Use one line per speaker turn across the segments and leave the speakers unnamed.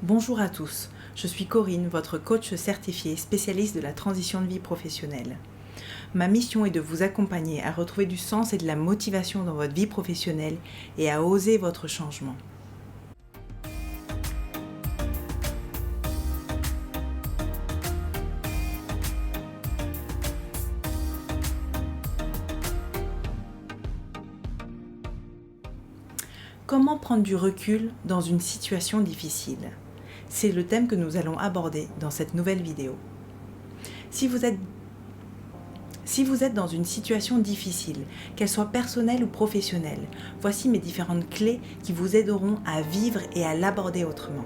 Bonjour à tous, je suis Corinne, votre coach certifié spécialiste de la transition de vie professionnelle. Ma mission est de vous accompagner à retrouver du sens et de la motivation dans votre vie professionnelle et à oser votre changement. Comment prendre du recul dans une situation difficile? C'est le thème que nous allons aborder dans cette nouvelle vidéo. Si vous êtes dans une situation difficile, qu'elle soit personnelle ou professionnelle, voici mes différentes clés qui vous aideront à vivre et à l'aborder autrement.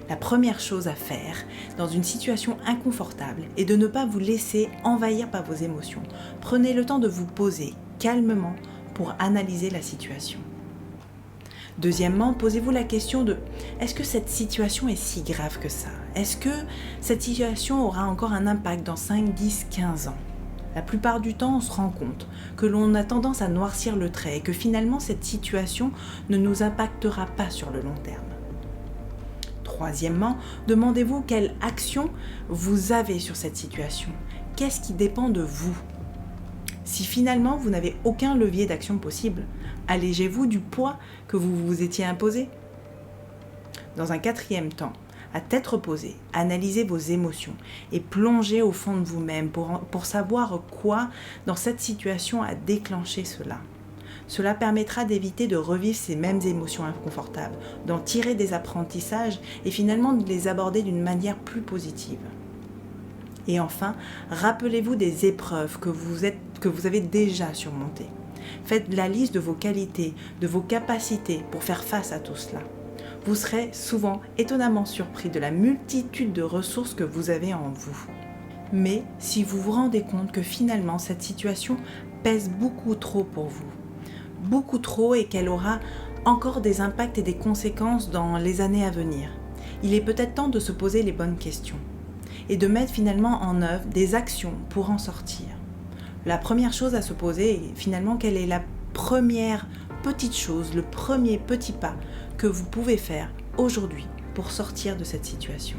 La première chose à faire dans une situation inconfortable est de ne pas vous laisser envahir par vos émotions. Prenez le temps de vous poser calmement pour analyser la situation. Deuxièmement, posez-vous la question de « Est-ce que cette situation est si grave que ça? Est-ce que cette situation aura encore un impact dans 5, 10, 15 ans ?» La plupart du temps, on se rend compte que l'on a tendance à noircir le trait et que finalement cette situation ne nous impactera pas sur le long terme. Troisièmement, demandez-vous quelle action vous avez sur cette situation. Qu'est-ce qui dépend de vous? Si finalement vous n'avez aucun levier d'action possible, allégez-vous du poids que vous vous étiez imposé. Dans un quatrième temps, à tête reposée, analysez vos émotions et plongez au fond de vous-même pour savoir quoi dans cette situation a déclenché cela. Cela permettra d'éviter de revivre ces mêmes émotions inconfortables, d'en tirer des apprentissages et finalement de les aborder d'une manière plus positive. Et enfin, rappelez-vous des épreuves que vous avez déjà surmontées. Faites la liste de vos qualités, de vos capacités pour faire face à tout cela. Vous serez souvent étonnamment surpris de la multitude de ressources que vous avez en vous. Mais si vous vous rendez compte que finalement cette situation pèse beaucoup trop pour vous, beaucoup trop et qu'elle aura encore des impacts et des conséquences dans les années à venir, il est peut-être temps de se poser les bonnes questions et de mettre finalement en œuvre des actions pour en sortir. La première chose à se poser est finalement quelle est la première petite chose, le premier petit pas que vous pouvez faire aujourd'hui pour sortir de cette situation.